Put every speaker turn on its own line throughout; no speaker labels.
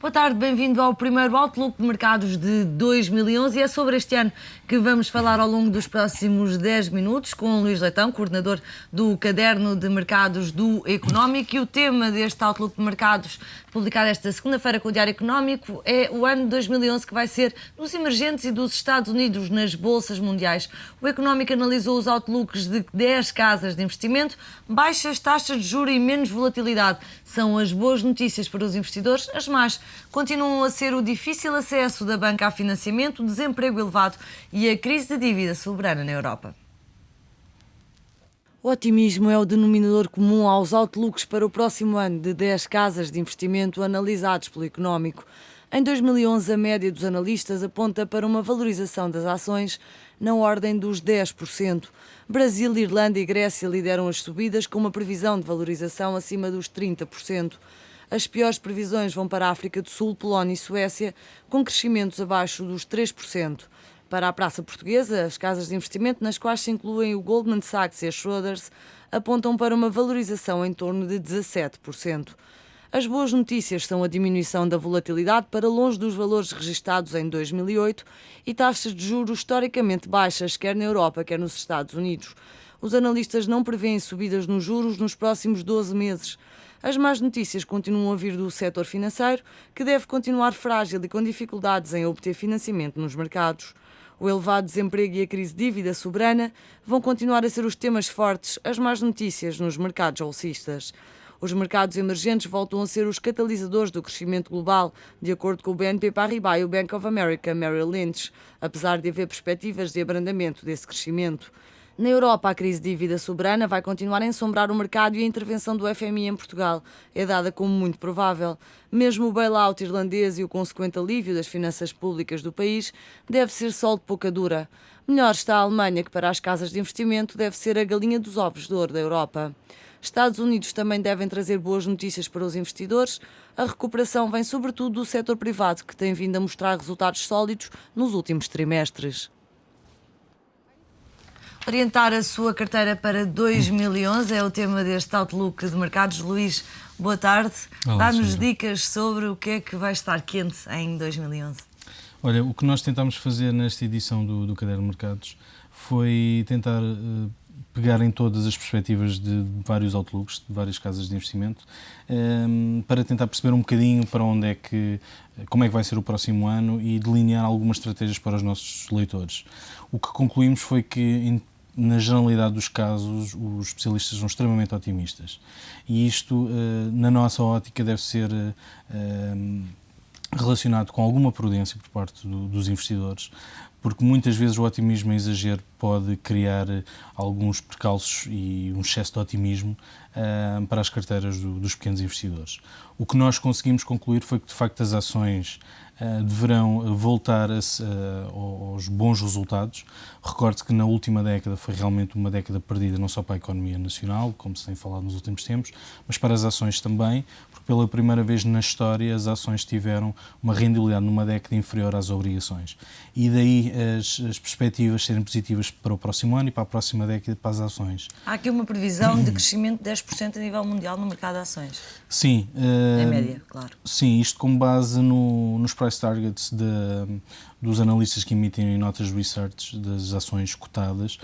Boa tarde, bem-vindo ao primeiro Outlook de Mercados de 2011 e é sobre este ano que vamos falar ao longo dos próximos 10 minutos com o Luís Leitão, coordenador do Caderno de Mercados do Económico, e o tema deste Outlook de Mercados, publicado esta segunda-feira com o Diário Económico, é o ano de 2011 que vai ser dos emergentes e dos Estados Unidos nas bolsas mundiais. O Económico analisou os outlooks de 10 casas de investimento, baixas taxas de juros e menos volatilidade. São as boas notícias para os investidores, as más continuam a ser o difícil acesso da banca a financiamento, o desemprego elevado e a crise de dívida soberana na Europa. O otimismo é o denominador comum aos outlooks para o próximo ano de 10 casas de investimento analisados pelo Económico. Em 2011, a média dos analistas aponta para uma valorização das ações na ordem dos 10%. Brasil, Irlanda e Grécia lideram as subidas com uma previsão de valorização acima dos 30%. As piores previsões vão para a África do Sul, Polónia e Suécia, com crescimentos abaixo dos 3%. Para a praça portuguesa, as casas de investimento, nas quais se incluem o Goldman Sachs e a Schroders, apontam para uma valorização em torno de 17%. As boas notícias são a diminuição da volatilidade para longe dos valores registados em 2008 e taxas de juros historicamente baixas, quer na Europa, quer nos Estados Unidos. Os analistas não prevêem subidas nos juros nos próximos 12 meses. As más notícias continuam a vir do setor financeiro, que deve continuar frágil e com dificuldades em obter financiamento nos mercados. O elevado desemprego e a crise de dívida soberana vão continuar a ser os temas fortes, as más notícias nos mercados bolsistas. Os mercados emergentes voltam a ser os catalisadores do crescimento global, de acordo com o BNP Paribas e o Bank of America Merrill Lynch, apesar de haver perspectivas de abrandamento desse crescimento. Na Europa, a crise de dívida soberana vai continuar a ensombrar o mercado e a intervenção do FMI em Portugal é dada como muito provável. Mesmo o bailout irlandês e o consequente alívio das finanças públicas do país deve ser sol de pouca dura. Melhor está a Alemanha, que para as casas de investimento deve ser a galinha dos ovos de ouro da Europa. Estados Unidos também devem trazer boas notícias para os investidores. A recuperação vem sobretudo do setor privado, que tem vindo a mostrar resultados sólidos nos últimos trimestres. Orientar a sua carteira para 2011 é o tema deste Outlook de Mercados. Luís, boa tarde. Dá-nos dicas sobre o que é que vai estar quente em 2011.
Olha, o que nós tentámos fazer nesta edição do Caderno de Mercados foi tentar pegar em todas as perspectivas de vários outlooks, de várias casas de investimento, para tentar perceber um bocadinho para onde é como é que vai ser o próximo ano e delinear algumas estratégias para os nossos leitores. O que concluímos foi que, na generalidade dos casos, os especialistas são extremamente otimistas. E isto, na nossa ótica, deve ser relacionado com alguma prudência por parte dos investidores, porque muitas vezes o otimismo em exagero pode criar alguns percalços e um excesso de otimismo para as carteiras dos pequenos investidores. O que nós conseguimos concluir foi que, de facto, as ações deverão voltar aos bons resultados. Recorde-se que na última década foi realmente uma década perdida não só para a economia nacional, como se tem falado nos últimos tempos, mas para as ações também, porque pela primeira vez na história as ações tiveram uma rendibilidade numa década inferior às obrigações. E daí as perspectivas serem positivas para o próximo ano e para a próxima década para as ações.
Há aqui uma previsão de crescimento de 10% a nível mundial no mercado de ações.
Sim.
Em média, claro.
Sim, isto com base nos price targets dos analistas que emitem notas research das ações cotadas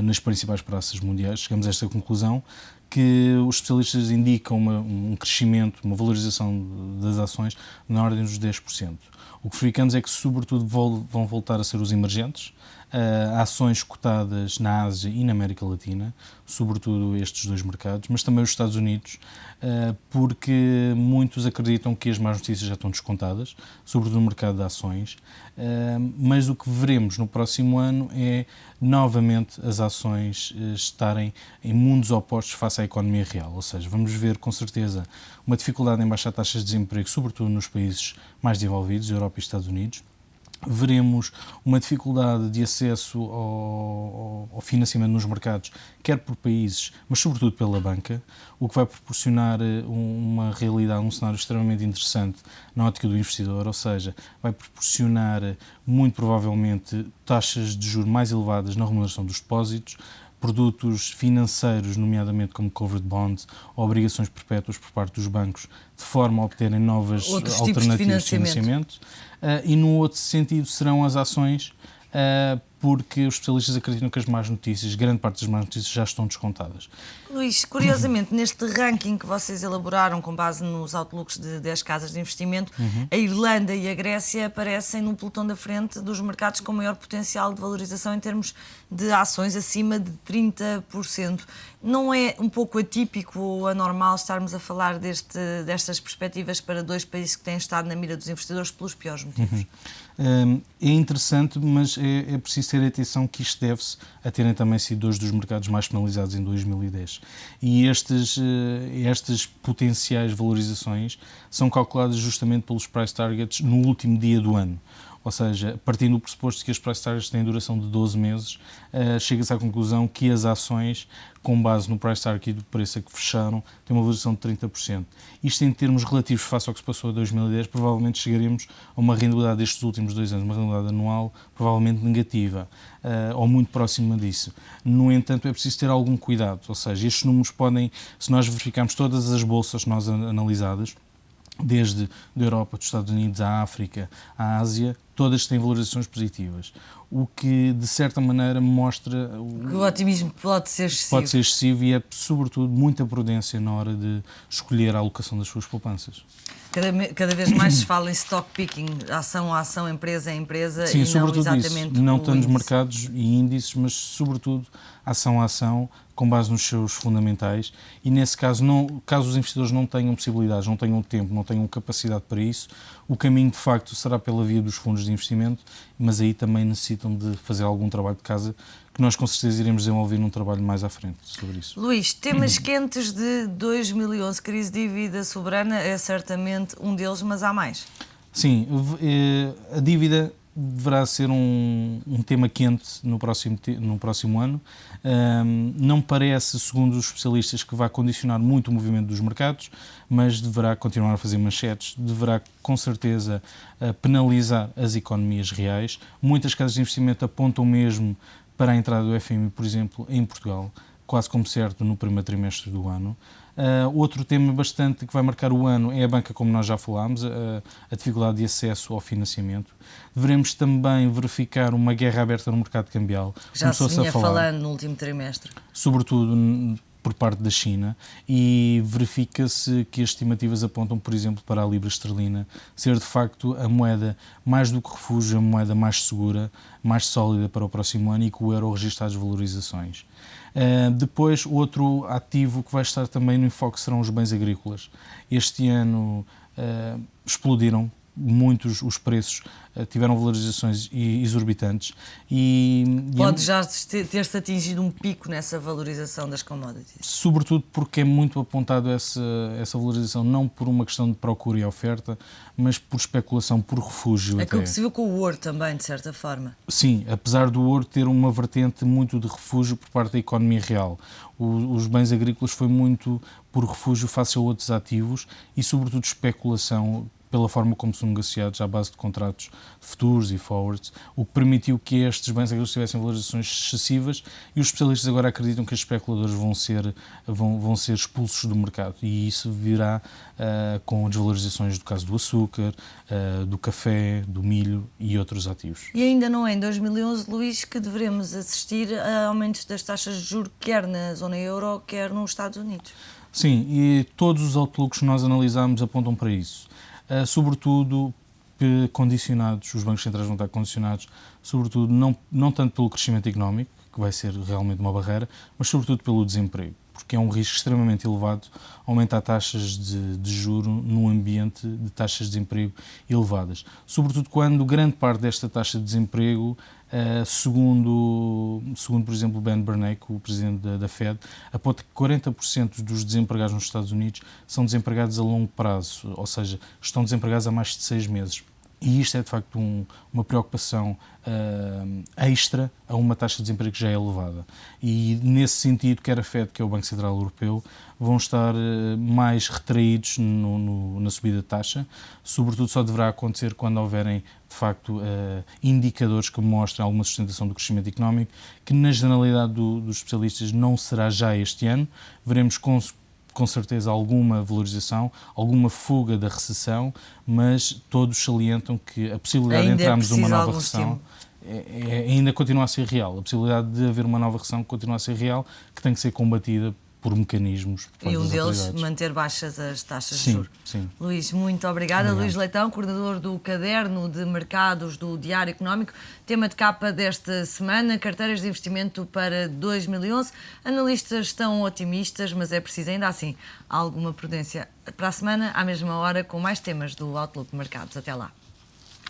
nas principais praças mundiais. Chegamos a esta conclusão que os especialistas indicam um crescimento, uma valorização das ações na ordem dos 10%. O que verificamos é que, sobretudo, vão voltar a ser os emergentes, ações cotadas na Ásia e na América Latina, sobretudo estes dois mercados, mas também os Estados Unidos, porque muitos acreditam que as más notícias já estão descontadas, sobretudo no mercado de ações, mas o que veremos no próximo ano é, novamente, as ações estarem em mundos opostos face à economia real, ou seja, vamos ver com certeza uma dificuldade em baixar taxas de desemprego, sobretudo nos países mais desenvolvidos, Europa e Estados Unidos. Veremos uma dificuldade de acesso ao financiamento nos mercados, quer por países, mas sobretudo pela banca, o que vai proporcionar uma realidade, um cenário extremamente interessante na ótica do investidor, ou seja, vai proporcionar muito provavelmente taxas de juros mais elevadas na remuneração dos depósitos, produtos financeiros, nomeadamente como covered bonds, ou obrigações perpétuas por parte dos bancos, de forma a obterem novas alternativas de financiamento. E no outro sentido serão as ações, porque os especialistas acreditam que as más notícias, grande parte das más notícias já estão descontadas.
Luís, curiosamente, neste ranking que vocês elaboraram com base nos outlooks de 10 casas de investimento, a Irlanda e a Grécia aparecem no pelotão da frente dos mercados com maior potencial de valorização em termos de ações, acima de 30%. Não é um pouco atípico ou anormal estarmos a falar destas perspectivas para dois países que têm estado na mira dos investidores pelos piores motivos?
É interessante, mas é preciso ter atenção que isto deve-se a terem também sido dois dos mercados mais penalizados em 2010. E estas potenciais valorizações são calculadas justamente pelos price targets no último dia do ano. Ou seja, partindo do pressuposto de que as price targets têm duração de 12 meses, chega-se à conclusão que as ações, com base no price target e do preço a que fecharam, têm uma valorização de 30%. Isto em termos relativos face ao que se passou em 2010, provavelmente chegaremos a uma rentabilidade destes últimos 2 anos, uma rentabilidade anual provavelmente negativa, ou muito próxima disso. No entanto, é preciso ter algum cuidado, ou seja, estes números podem, se nós verificarmos todas as bolsas nós analisadas, desde a Europa, dos Estados Unidos, à África, à Ásia, todas têm valorizações positivas, o que de certa maneira mostra
que o otimismo pode ser excessivo.
Pode ser excessivo e é sobretudo muita prudência na hora de escolher a alocação das suas poupanças.
Cada vez mais se fala em stock picking, ação a ação, empresa a empresa.
Sim,
e
sobretudo
não exatamente
isso, não tanto nos
índice.
mercados e índices, mas sobretudo ação a ação, com base nos seus fundamentais, e nesse caso, caso os investidores não tenham possibilidades, não tenham tempo, não tenham capacidade para isso, o caminho de facto será pela via dos fundos de investimento, mas aí também necessitam de fazer algum trabalho de casa, que nós com certeza iremos desenvolver num trabalho mais à frente sobre isso.
Luís, temas quentes de 2011, crise de dívida soberana é certamente um deles, mas há mais.
Sim, a dívida deverá ser um tema quente no próximo ano. Não parece, segundo os especialistas, que vai condicionar muito o movimento dos mercados, mas deverá continuar a fazer manchetes, deverá com certeza penalizar as economias reais. Muitas casas de investimento apontam mesmo para a entrada do FMI, por exemplo, em Portugal, quase como certo no primeiro trimestre do ano. Outro tema bastante que vai marcar o ano é a banca, como nós já falámos, a dificuldade de acesso ao financiamento. Devemos também verificar uma guerra aberta no mercado cambial.
Já se vinha falando no último trimestre.
Sobretudo por parte da China, e verifica-se que as estimativas apontam, por exemplo, para a libra esterlina ser de facto a moeda mais do que refúgio, a moeda mais segura, mais sólida para o próximo ano, e que o euro registra as valorizações. Depois, outro ativo que vai estar também no enfoque serão os bens agrícolas. Este ano explodiram muitos os preços, tiveram valorizações exorbitantes
pode já ter-se atingido um pico nessa valorização das commodities.
Sobretudo porque é muito apontado essa valorização, não por uma questão de procura e oferta, mas por especulação, por refúgio.
Aquilo que se viu com o ouro também, de certa forma.
Sim, apesar do ouro ter uma vertente muito de refúgio por parte da economia real. Os bens agrícolas foi muito por refúgio face a outros ativos e sobretudo especulação, pela forma como são negociados à base de contratos futuros e forwards, o que permitiu que estes bens agrícolas tivessem valorizações excessivas, e os especialistas agora acreditam que os especuladores vão ser expulsos do mercado, e isso virá com desvalorizações do caso do açúcar, do café, do milho e outros ativos.
E ainda não é em 2011, Luís, que devemos assistir a aumentos das taxas de juros, quer na zona euro, quer nos Estados Unidos.
Sim, e todos os outlooks que nós analisamos apontam para isso. Sobretudo condicionados, os bancos centrais vão estar condicionados, sobretudo não tanto pelo crescimento económico, que vai ser realmente uma barreira, mas sobretudo pelo desemprego, porque é um risco extremamente elevado aumentar taxas de juro num ambiente de taxas de desemprego elevadas. Sobretudo quando grande parte desta taxa de desemprego, segundo por exemplo, Ben Bernanke, o presidente da Fed, aponta que 40% dos desempregados nos Estados Unidos são desempregados a longo prazo, ou seja, estão desempregados há mais de 6 meses. E isto é, de facto, uma preocupação extra a uma taxa de desemprego que já é elevada. E, nesse sentido, quer a FED, que é o Banco Central Europeu, vão estar mais retraídos na subida de taxa. Sobretudo, só deverá acontecer quando houverem, de facto, indicadores que mostrem alguma sustentação do crescimento económico, que, na generalidade dos especialistas, não será já este ano. Veremos com certeza alguma valorização, alguma fuga da recessão, mas todos salientam que a possibilidade de entrarmos numa nova recessão ainda continua a ser real. A possibilidade de haver uma nova recessão continua a ser real, que tem que ser combatida por mecanismos.
E um deles, manter baixas as taxas de juros.
Sim.
Luís, muito obrigada. Luís Leitão, coordenador do Caderno de Mercados do Diário Económico. Tema de capa desta semana, carteiras de investimento para 2011. Analistas estão otimistas, mas é preciso ainda assim alguma prudência. Para a semana, à mesma hora, com mais temas do Outlook Mercados. Até lá.